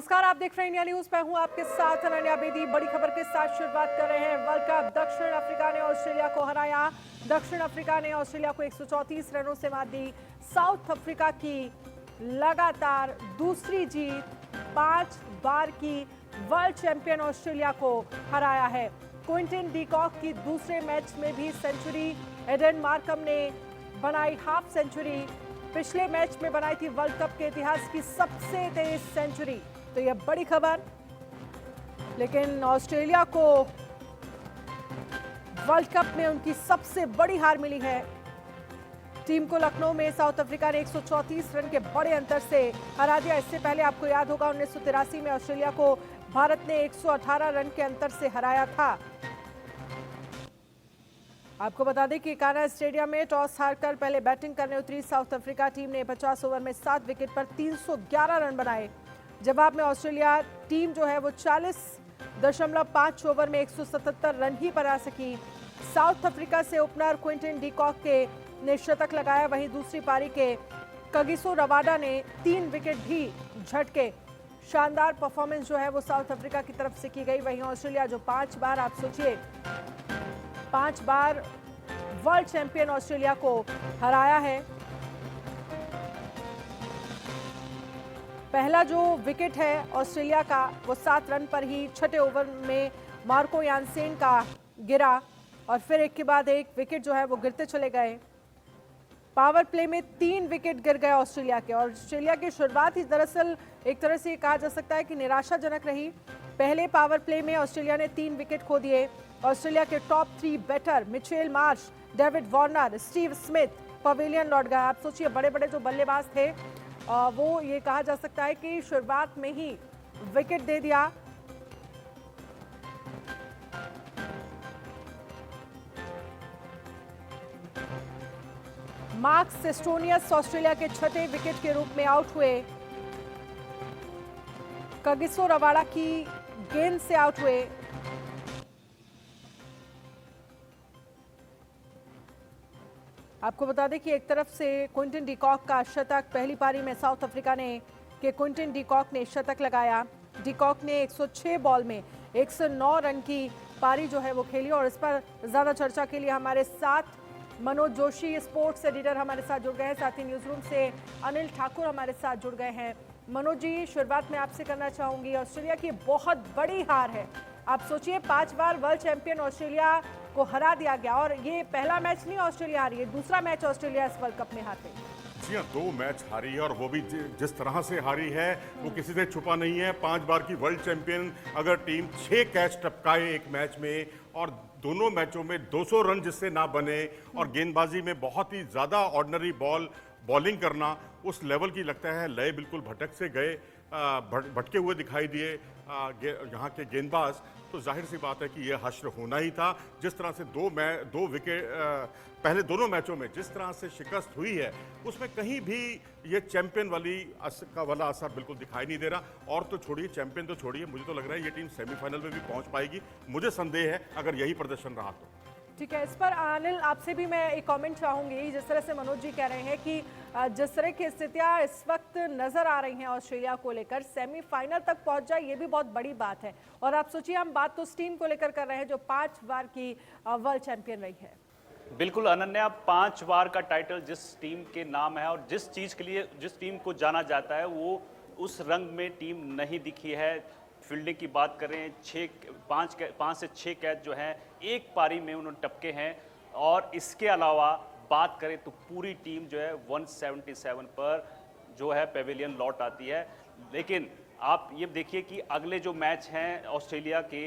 नमस्कार, आप देख रहे हैं इंडिया न्यूज। मैं हूं आपके साथ अनन्या बेदी। बड़ी खबर के साथ शुरुआत कर रहे हैं। वर्ल्ड कप दक्षिण अफ्रीका ने ऑस्ट्रेलिया को हराया। दक्षिण अफ्रीका ने ऑस्ट्रेलिया को 134 रनों से मात दी। साउथ अफ्रीका की लगातार दूसरी जीत, 5 बार की वर्ल्ड चैंपियन ऑस्ट्रेलिया को हराया है। क्विंटन डी कॉक की दूसरे मैच में भी सेंचुरी। एडन मार्कम ने बनाई हाफ सेंचुरी। पिछले मैच में बनाई थी वर्ल्ड कप के इतिहास की सबसे तेज सेंचुरी। तो यह बड़ी खबर, लेकिन ऑस्ट्रेलिया को वर्ल्ड कप में उनकी सबसे बड़ी हार मिली है। टीम को लखनऊ में साउथ अफ्रीका ने 134 रन के बड़े अंतर से हरा दिया। इससे पहले आपको याद होगा 1983 में ऑस्ट्रेलिया को भारत ने 118 रन के अंतर से हराया था। आपको बता दें कि काना स्टेडियम में टॉस हारकर पहले बैटिंग करने उतरी साउथ अफ्रीका टीम ने 50 ओवर में 7 विकेट पर 311 रन बनाए। जवाब में ऑस्ट्रेलिया टीम जो है वो 40.5 ओवर में 177 रन ही बना सकी। साउथ अफ्रीका से ओपनर क्विंटन डी कॉक ने शतक लगाया। वहीं दूसरी पारी के कगिसो रबाडा ने 3 विकेट भी झटके। शानदार परफॉर्मेंस जो है वो साउथ अफ्रीका की तरफ से की गई। वहीं ऑस्ट्रेलिया जो 5 बार, आप सोचिए 5 बार वर्ल्ड चैंपियन ऑस्ट्रेलिया को हराया है। पहला जो विकेट है ऑस्ट्रेलिया का वो 7 रन पर ही 6ठे ओवर में मार्को यानसेन का गिरा और फिर एक के बाद एक विकेट जो है वो गिरते चले गए। पावर प्ले में 3 विकेट गिर गए ऑस्ट्रेलिया के। और ऑस्ट्रेलिया की शुरुआत ही दरअसल एक तरह से कहा जा सकता है कि निराशाजनक रही। पहले पावर प्ले में ऑस्ट्रेलिया ने 3 विकेट खो दिए। ऑस्ट्रेलिया के top 3 batter Mitchell Marsh, David Warner, Steve Smith pavilion लौट गए। आप सोचिए बड़े बड़े जो बल्लेबाज थे वो ये कहा जा सकता है कि शुरुआत में ही विकेट दे दिया। मार्कस सेस्टोनियस ऑस्ट्रेलिया के 6ठे विकेट के रूप में आउट हुए। कगिसो रबाडा की गेंद से आउट हुए। आपको बता दें कि एक तरफ से क्विंटन डी कॉक का शतक, पहली पारी में साउथ अफ्रीका ने क्विंटन डी कॉक ने शतक लगाया। डी कॉक ने 106 बॉल में 109 रन की पारी जो है वो खेली। और इस पर ज्यादा चर्चा के लिए हमारे साथ मनोज जोशी स्पोर्ट्स एडिटर हमारे साथ जुड़ गए हैं। साथ ही न्यूज रूम से अनिल ठाकुर हमारे साथ जुड़ गए हैं। मनोज जी, शुरुआत में आपसे करना चाहूंगी, ऑस्ट्रेलिया की बहुत बड़ी हार है। आप सोचिए 5 बार वर्ल्ड चैंपियन ऑस्ट्रेलिया को हरा दिया गया और ये पहला मैच नहीं ऑस्ट्रेलिया हारी है, दूसरा मैच ऑस्ट्रेलिया इस वर्ल्ड कप में हार गई। जी हाँ, 2 मैच हारी है और वो भी जिस तरह से हारी है वो किसी से छुपा नहीं है। 5 बार की वर्ल्ड चैंपियन अगर टीम 6 कैच टपकाए एक मैच में और दोनों मैचों में 200 रन जिससे ना बने और गेंदबाजी में बहुत ही ज़्यादा ऑर्डिनरी बॉलिंग करना, उस लेवल की लगता है लय बिल्कुल भटक से गए, भटके हुए दिखाई दिए यहाँ के गेंदबाज। तो जाहिर सी बात है कि यह हश्र होना ही था। जिस तरह से 2 विकेट पहले दोनों मैचों में जिस तरह से शिकस्त हुई है उसमें कहीं भी ये चैंपियन वाला असर बिल्कुल दिखाई नहीं दे रहा। और तो छोड़िए, चैंपियन तो छोड़िए, मुझे तो लग रहा है ये टीम सेमीफाइनल में भी पहुंच पाएगी। मुझे संदेह है अगर यही प्रदर्शन रहा तो। ठीक है, इस पर अनिल आपसे भी मैं एक कमेंट चाहूंगी। जिस तरह से मनोज जी कह रहे हैं कि जिस तरह की स्थितियां इस वक्त नजर आ रही हैं ऑस्ट्रेलिया को लेकर, सेमीफाइनल तक पहुंच जाए ये भी बहुत बड़ी बात है। और आप सोचिए हम बात तो उस टीम को लेकर कर रहे हैं जो 5 बार की वर्ल्ड चैंपियन रही है। बिल्कुल अनन्या, 5 बार का टाइटल जिस टीम के नाम है और जिस चीज़ के लिए जिस टीम को जाना जाता है वो उस रंग में टीम नहीं दिखी है। फील्डिंग की बात करें, 5 से 6 कैच जो हैं एक पारी में उन्होंने टपके हैं। और इसके अलावा बात करें तो पूरी टीम जो है 177 पर जो है पेविलियन लौट आती है। लेकिन आप ये देखिए कि अगले जो मैच हैं ऑस्ट्रेलिया के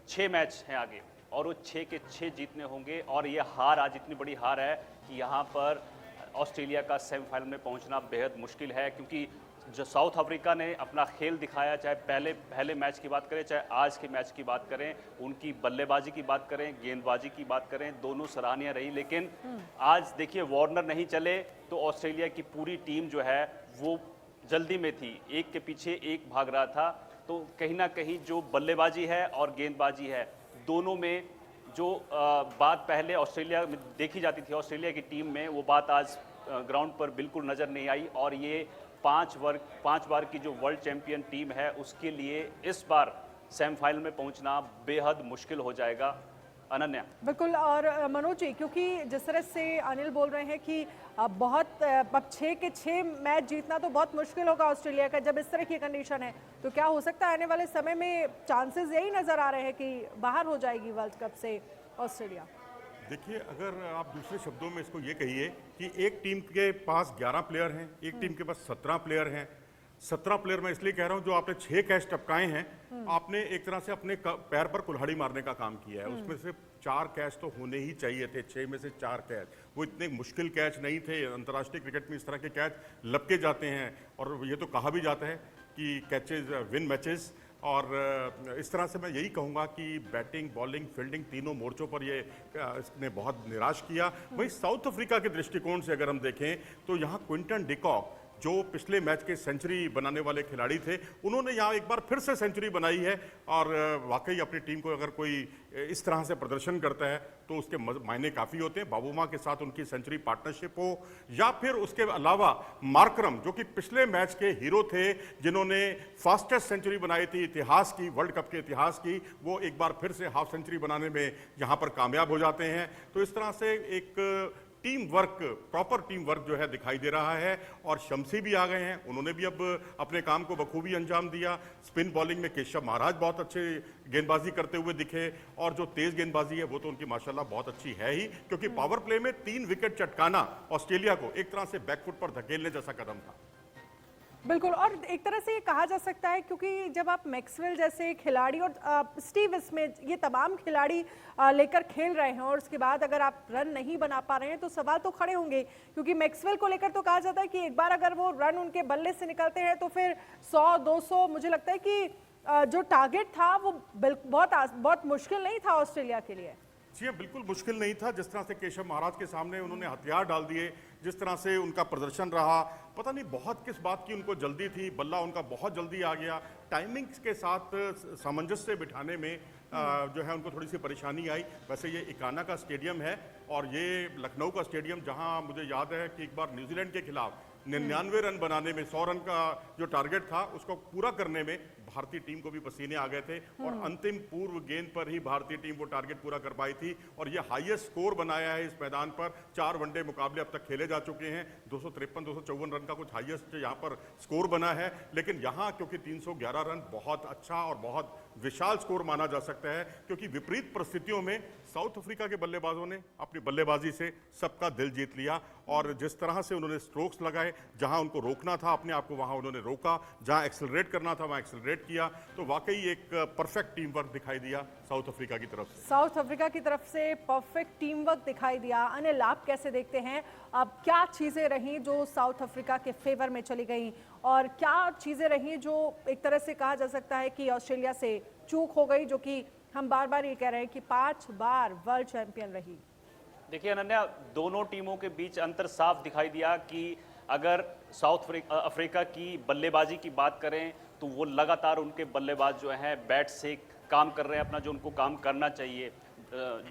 6 मैच हैं आगे और वो 6 के 6 जीतने होंगे। और ये हार आज इतनी बड़ी हार है कि यहाँ पर ऑस्ट्रेलिया का सेमीफाइनल में पहुँचना बेहद मुश्किल है। क्योंकि जो साउथ अफ्रीका ने अपना खेल दिखाया, चाहे पहले मैच की बात करें, चाहे आज के मैच की बात करें, उनकी बल्लेबाजी की बात करें, गेंदबाजी की बात करें, दोनों सराहनीय रही। लेकिन आज देखिए वार्नर नहीं चले तो ऑस्ट्रेलिया की पूरी टीम जो है वो जल्दी में थी, एक के पीछे एक भाग रहा था। तो कहीं ना कहीं जो बल्लेबाजी है और गेंदबाजी है, दोनों में जो बात पहले ऑस्ट्रेलिया में देखी जाती थी ऑस्ट्रेलिया की टीम में, वो बात आज ग्राउंड पर बिल्कुल नज़र नहीं आई। और ये पांच बार की जो वर्ल्ड चैंपियन टीम है उसके लिए इस बार सेमीफाइनल में पहुंचना बेहद मुश्किल हो जाएगा। अनन्या। बिल्कुल। और मनोज जी, क्योंकि जिस तरह से अनिल बोल रहे हैं कि अब 6 के 6 मैच जीतना तो बहुत मुश्किल होगा ऑस्ट्रेलिया का, जब इस तरह की कंडीशन है, तो क्या हो सकता है आने वाले समय में चांसेस यही नजर आ रहे हैं कि बाहर हो जाएगी वर्ल्ड कप से ऑस्ट्रेलिया? देखिए, अगर आप दूसरे शब्दों में इसको ये कहिए कि एक टीम के पास 11 प्लेयर हैं, एक टीम के पास 17 प्लेयर हैं। 17 प्लेयर मैं इसलिए कह रहा हूं, जो आपने 6 कैच टपकाए हैं, आपने एक तरह से अपने पैर पर कुल्हाड़ी मारने का काम किया है। उसमें से 4 कैच तो होने ही चाहिए थे, 6 में से 4 कैच। वो इतने मुश्किल कैच नहीं थे। अंतर्राष्ट्रीय क्रिकेट में इस तरह के कैच लपके जाते हैं, और ये तो कहा भी जाता है कि कैचेज विन मैचेस। और इस तरह से मैं यही कहूँगा कि बैटिंग, बॉलिंग, फील्डिंग तीनों मोर्चों पर ये इसने बहुत निराश किया। वहीं साउथ अफ्रीका के दृष्टिकोण से अगर हम देखें तो यहाँ क्विंटन डिकॉक, जो पिछले मैच के सेंचुरी बनाने वाले खिलाड़ी थे, उन्होंने यहाँ एक बार फिर से सेंचुरी बनाई है। और वाकई अपनी टीम को अगर कोई इस तरह से प्रदर्शन करता है तो उसके मायने काफ़ी होते हैं। बाबूमा के साथ उनकी सेंचुरी पार्टनरशिप हो, या फिर उसके अलावा मार्करम, जो कि पिछले मैच के हीरो थे, जिन्होंने फास्टेस्ट सेंचुरी बनाई थी इतिहास की, वर्ल्ड कप के इतिहास की, वो एक बार फिर से हाफ सेंचुरी बनाने में यहाँ पर कामयाब हो जाते हैं। तो इस तरह से एक team work, proper team work जो है दिखाई दे रहा है। और शमसी भी आ गए हैं, उन्होंने भी अब अपने काम को बखूबी अंजाम दिया। स्पिन बॉलिंग में केशव महाराज बहुत अच्छे गेंदबाजी करते हुए दिखे, और जो तेज गेंदबाजी है वो तो उनकी माशाल्लाह बहुत अच्छी है ही, क्योंकि पावर प्ले में 3 विकेट चटकाना ऑस्ट्रेलिया को एक तरह से बैकफुट पर धकेलने जैसा कदम था। बिल्कुल। और एक तरह से ये कहा जा सकता है, क्योंकि जब आप मैक्सवेल जैसे खिलाड़ी और स्टीव स्मिथ, ये तमाम खिलाड़ी लेकर खेल रहे हैं, और उसके बाद अगर आप रन नहीं बना पा रहे हैं तो सवाल तो खड़े होंगे। क्योंकि मैक्सवेल को लेकर तो कहा जाता है कि एक बार अगर वो रन उनके बल्ले से निकलते हैं तो फिर 100-200, मुझे लगता है कि जो टारगेट था वो बहुत मुश्किल नहीं था ऑस्ट्रेलिया के लिए। जी हाँ, बिल्कुल मुश्किल नहीं था। जिस तरह से केशव महाराज के सामने उन्होंने हथियार डाल दिए, जिस तरह से उनका प्रदर्शन रहा, पता नहीं बहुत किस बात की उनको जल्दी थी, बल्ला उनका बहुत जल्दी आ गया। टाइमिंग्स के साथ सामंजस्य बिठाने में जो है उनको थोड़ी सी परेशानी आई। वैसे ये इकाना का स्टेडियम है, और ये लखनऊ का स्टेडियम, जहां मुझे याद है कि एक बार न्यूजीलैंड के खिलाफ 99 रन बनाने में, 100 रन का जो टारगेट था उसको पूरा करने में भारतीय टीम को भी पसीने आ गए थे, और अंतिम पूर्व गेंद पर ही भारतीय टीम वो टारगेट पूरा कर पाई थी। और ये हाईएस्ट स्कोर बनाया है इस मैदान पर। 4 वनडे मुकाबले अब तक खेले जा चुके हैं, 253-254 रन का कुछ हाईएस्ट यहाँ पर स्कोर बना है। लेकिन यहाँ क्योंकि 311 रन बहुत अच्छा और बहुत विशाल स्कोर माना जा सकता है, क्योंकि विपरीत परिस्थितियों में साउथ अफ्रीका के बल्लेबाजों ने अपनी बल्लेबाजी से सबका दिल जीत लिया। और जिस तरह से उन्होंने स्ट्रोक्स लगाए, जहां उनको रोकना था अपने आप को वहां उन्होंने रोका, जहां एक्सेलरेट करना था वहां एक्सेलरेट किया। तो वाकई एक परफेक्ट टीम वर्क दिखाई दिया साउथ अफ्रीका की तरफ से। साउथ अफ्रीका की तरफ से परफेक्ट टीम वर्क दिखाई दिया। अनिल, आप कैसे देखते हैं, अब क्या चीज़ें रहीं जो साउथ अफ्रीका के फेवर में चली गई, और क्या चीज़ें रहीं जो एक तरह से कहा जा सकता है कि ऑस्ट्रेलिया से चूक हो गई, जो कि हम बार बार ये कह रहे हैं कि 5 बार वर्ल्ड चैंपियन रही? देखिए अनन्या, दोनों टीमों के बीच अंतर साफ दिखाई दिया कि अगर साउथ अफ्रीका की बल्लेबाजी की बात करें तो वो लगातार उनके बल्लेबाज जो हैं बैट से काम कर रहे हैं अपना जो उनको काम करना चाहिए।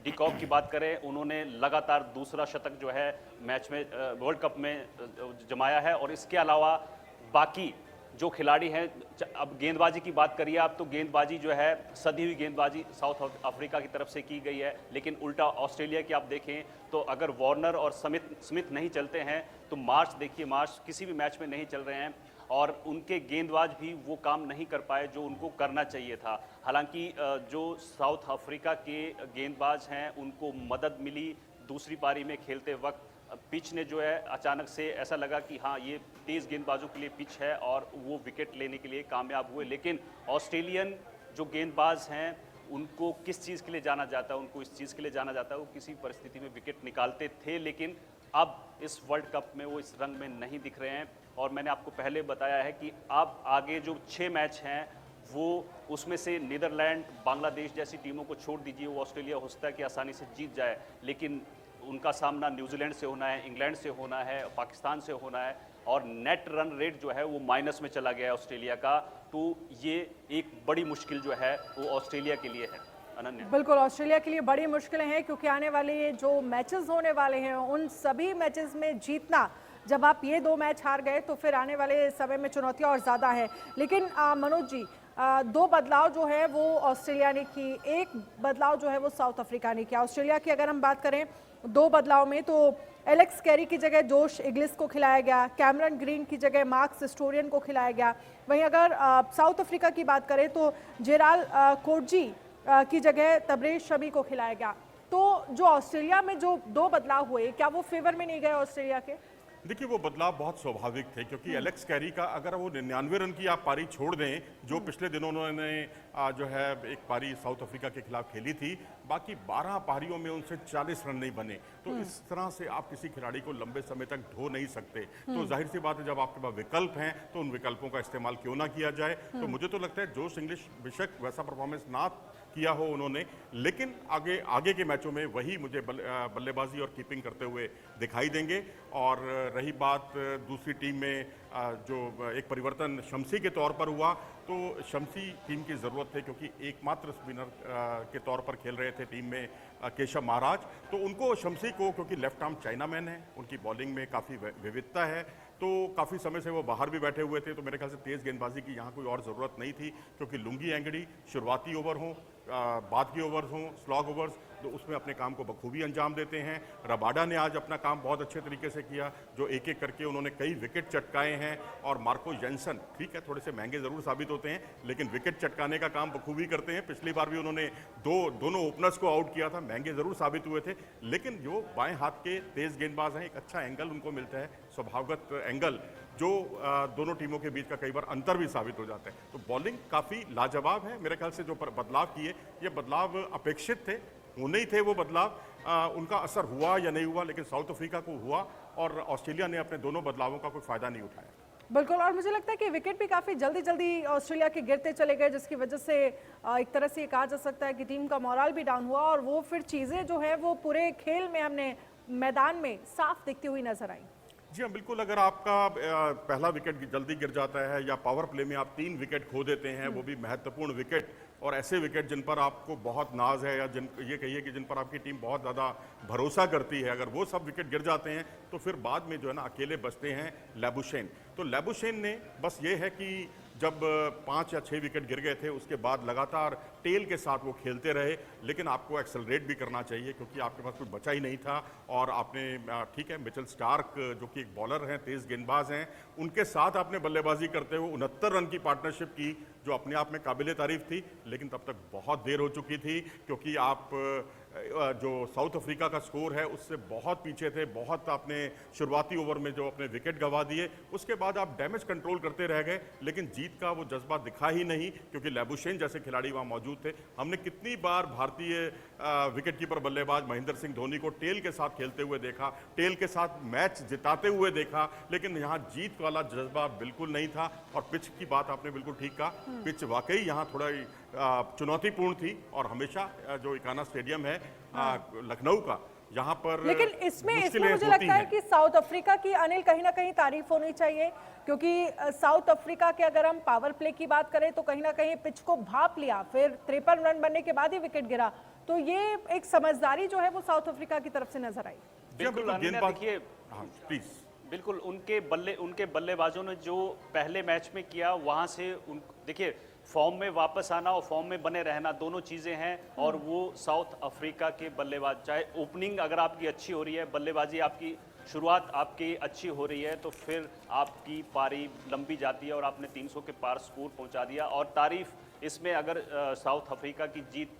डिकॉक की बात करें, उन्होंने लगातार दूसरा शतक जो है मैच में वर्ल्ड कप में जमाया है। और इसके अलावा बाकी जो खिलाड़ी हैं, अब गेंदबाजी की बात करिए आप, तो गेंदबाजी जो है सधी हुई गेंदबाजी साउथ अफ्रीका की तरफ से की गई है। लेकिन उल्टा ऑस्ट्रेलिया की आप देखें तो अगर वार्नर और स्मिथ नहीं चलते हैं तो मार्श देखिए, मार्श किसी भी मैच में नहीं चल रहे हैं, और उनके गेंदबाज भी वो काम नहीं कर पाए जो उनको करना चाहिए था। हालांकि जो साउथ अफ्रीका के गेंदबाज हैं उनको मदद मिली दूसरी पारी में खेलते वक्त। पिच ने जो है अचानक से ऐसा लगा कि हाँ, ये तेज़ गेंदबाजों के लिए पिच है, और वो विकेट लेने के लिए कामयाब हुए। लेकिन ऑस्ट्रेलियन जो गेंदबाज हैं उनको किस चीज़ के लिए जाना जाता है, उनको इस चीज़ के लिए जाना जाता है, वो किसी परिस्थिति में विकेट निकालते थे, लेकिन अब इस वर्ल्ड कप में वो इस रंग में नहीं दिख रहे हैं। और मैंने आपको पहले बताया है कि अब आगे जो 6 मैच हैं वो उसमें से नीदरलैंड, बांग्लादेश जैसी टीमों को छोड़ दीजिए, वो ऑस्ट्रेलिया हो सकता है कि आसानी से जीत जाए, लेकिन उनका सामना न्यूजीलैंड से होना है, इंग्लैंड से होना है, पाकिस्तान से होना है, और नेट रन रेट जो है वो माइनस में चला गया है ऑस्ट्रेलिया का। तो ये एक बड़ी मुश्किल जो है वो ऑस्ट्रेलिया के लिए है। अनन्या। बिल्कुल, ऑस्ट्रेलिया के लिए बड़ी मुश्किलें हैं, क्योंकि आने वाले जो मैचेस होने वाले हैं उन सभी मैचेस में जीतना, जब आप ये 2 मैच हार गए तो फिर आने वाले समय में चुनौतियां और ज़्यादा है। लेकिन मनोज जी, 2 बदलाव जो है वो ऑस्ट्रेलिया ने की, एक बदलाव जो है वो साउथ अफ्रीका ने किया। ऑस्ट्रेलिया की अगर हम बात करें 2 बदलाव में, तो एलेक्स कैरी की जगह जोश इग्लिस को खिलाया गया, कैमरन ग्रीन की जगह मार्कस स्टोरियन को खिलाया गया। वहीं अगर साउथ अफ्रीका की बात करें तो जेराल कोटजी की जगह तबरेज शमी को खिलाया गया। तो जो ऑस्ट्रेलिया में जो 2 बदलाव हुए, क्या वो फेवर में नहीं गए ऑस्ट्रेलिया के? देखिए, वो बदलाव बहुत स्वाभाविक थे क्योंकि एलेक्स कैरी का अगर वो 99 रन की आप पारी छोड़ दें, जो पिछले दिनों उन्होंने जो है एक पारी साउथ अफ्रीका के खिलाफ खेली थी, बाकी 12 पारियों में उनसे 40 रन नहीं बने। तो इस तरह से आप किसी खिलाड़ी को लंबे समय तक ढो नहीं सकते। तो जाहिर सी बात है, जब आपके पास विकल्प हैं तो उन विकल्पों का इस्तेमाल क्यों ना किया जाए। तो मुझे तो लगता है जोश इंग्लिश बेशक वैसा परफॉर्मेंस ना किया हो उन्होंने, लेकिन आगे के मैचों में वही मुझे बल्लेबाजी और कीपिंग करते हुए दिखाई देंगे। और रही बात दूसरी टीम में जो एक परिवर्तन शमसी के तौर पर हुआ, तो शमसी टीम की ज़रूरत है क्योंकि एकमात्र स्पिनर के तौर पर खेल रहे थे टीम में केशव महाराज। तो उनको शमसी को, क्योंकि लेफ्ट आर्म चाइनामैन है, उनकी बॉलिंग में काफ़ी विविधता है, तो काफ़ी समय से वो बाहर भी बैठे हुए थे। तो मेरे ख्याल से तेज़ गेंदबाजी की यहाँ कोई और ज़रूरत नहीं थी क्योंकि लुंगी एंगड़ी शुरुआती ओवर हों, बाद के ओवर्स हों, स्लॉग ओवर्स, तो उसमें अपने काम को बखूबी अंजाम देते हैं। रबाडा ने आज अपना काम बहुत अच्छे तरीके से किया, जो एक एक करके उन्होंने कई विकेट चटकाए हैं। और मार्को जेंसन, ठीक है, थोड़े से महंगे ज़रूर साबित होते हैं, लेकिन विकेट चटकाने का काम बखूबी करते हैं। पिछली बार भी उन्होंने दोनों ओपनर्स को आउट किया था, महंगे ज़रूर साबित हुए थे, लेकिन जो बाएं हाथ के तेज़ गेंदबाज हैं, एक अच्छा एंगल उनको मिलता है, स्वभावगत एंगल, जो दोनों टीमों के बीच का कई बार अंतर भी साबित हो जाता है। तो बॉलिंग काफ़ी लाजवाब है। मेरे ख्याल से जो बदलाव किए, ये बदलाव अपेक्षित थे, होने ही थे वो बदलाव। उनका असर हुआ या नहीं हुआ, लेकिन साउथ अफ्रीका को हुआ और ऑस्ट्रेलिया ने अपने दोनों बदलावों का कोई फायदा नहीं उठाया। बिल्कुल, और मुझे लगता है कि विकेट भी काफ़ी जल्दी जल्दी ऑस्ट्रेलिया के गिरते चले गए, जिसकी वजह से एक तरह से ये कहा जा सकता है कि टीम का मोरल भी डाउन हुआ और वो फिर चीज़ें जो है वो पूरे खेल में हमने मैदान में साफ दिखती हुई नजर आई। जी हाँ, बिल्कुल। अगर आपका पहला विकेट जल्दी गिर जाता है या पावर प्ले में आप 3 विकेट खो देते हैं, वो भी महत्वपूर्ण विकेट, और ऐसे विकेट जिन पर आपको बहुत नाज है या ये कहिए कि जिन पर आपकी टीम बहुत ज़्यादा भरोसा करती है, अगर वो सब विकेट गिर जाते हैं तो फिर बाद में जो है ना अकेले बचते हैं लैबुशेन। तो लैबुशेन ने बस ये है कि जब 5 या 6 विकेट गिर गए थे, उसके बाद लगातार टेल के साथ वो खेलते रहे, लेकिन आपको एक्सेलरेट भी करना चाहिए क्योंकि आपके पास कुछ बचा ही नहीं था। और आपने ठीक है, मिचेल स्टार्क जो कि एक बॉलर हैं, तेज़ गेंदबाज हैं, उनके साथ आपने बल्लेबाजी करते हुए 69 रन की पार्टनरशिप की, जो अपने आप में काबिले तारीफ थी, लेकिन तब तक बहुत देर हो चुकी थी क्योंकि आप जो साउथ अफ्रीका का स्कोर है उससे बहुत पीछे थे। बहुत आपने शुरुआती ओवर में जो अपने विकेट गंवा दिए, उसके बाद आप डैमेज कंट्रोल करते रह गए, लेकिन जीत का वो जज्बा दिखा ही नहीं क्योंकि लैबुशेन जैसे खिलाड़ी वहाँ मौजूद थे। हमने कितनी बार भारतीय विकेट कीपर बल्लेबाज महेंद्र सिंह धोनी को टेल के साथ खेलते हुए देखा, टेल के साथ मैच जिताते हुए देखा, लेकिन यहाँ जीत वाला जज्बा बिल्कुल नहीं था। और पिच की बात आपने बिल्कुल ठीक कहा, पिच वाकई यहाँ थोड़ा चुनौतीपूर्ण थी। और हमेशा जो इकाना स्टेडियम है लखनऊ का, यहाँ पर लेकिन इसमें मुझे लगता है कि साउथ अफ्रीका की अनिल कहीं ना कहीं तारीफ होनी चाहिए, क्योंकि साउथ अफ्रीका के अगर हम पावर प्ले की बात करें तो कहीं ना कहीं पिच को भाप लिया, फिर 53 रन बनने के बाद ही विकेट गिरा। तो ये एक समझदारी जो है वो साउथ अफ्रीका की तरफ से नजर आई। बिल्कुल, देखिए प्लीज, बिल्कुल उनके बल्लेबाजों ने जो पहले मैच में किया, वहां से देखिए फॉर्म में वापस आना और फॉर्म में बने रहना दोनों चीज़ें हैं। और वो साउथ अफ्रीका के बल्लेबाज, चाहे ओपनिंग अगर आपकी अच्छी हो रही है, बल्लेबाजी आपकी शुरुआत आपकी अच्छी हो रही है, तो फिर आपकी पारी लंबी जाती है और आपने 300 के पार स्कोर पहुंचा दिया। और तारीफ इसमें अगर साउथ अफ्रीका की जीत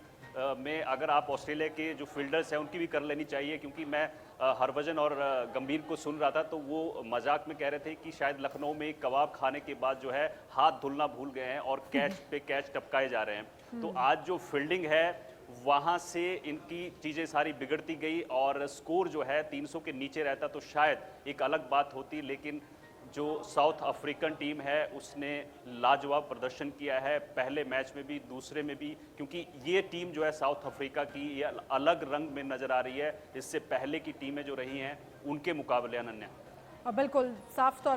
में अगर आप ऑस्ट्रेलिया के जो फील्डर्स हैं उनकी भी कर लेनी चाहिए, क्योंकि मैं हरभजन और गंभीर को सुन रहा था तो वो मजाक में कह रहे थे कि शायद लखनऊ में कबाब खाने के बाद जो है हाथ धुलना भूल गए हैं और कैच पे कैच टपकाए जा रहे हैं। तो आज जो फील्डिंग है वहाँ से इनकी चीज़ें सारी बिगड़ती गई और स्कोर जो है 300 के नीचे रहता तो शायद एक अलग बात होती। लेकिन जो साउथ अफ्रीकन टीम है उसने लाजवाब प्रदर्शन किया है, पहले मैच में भी दूसरे में भी, क्योंकि ये टीम जो है साउथ अफ्रीका की ये अलग रंग में नज़र आ रही है इससे पहले की टीमें जो रही हैं उनके मुकाबले। अनन्या, बिल्कुल साफ तौर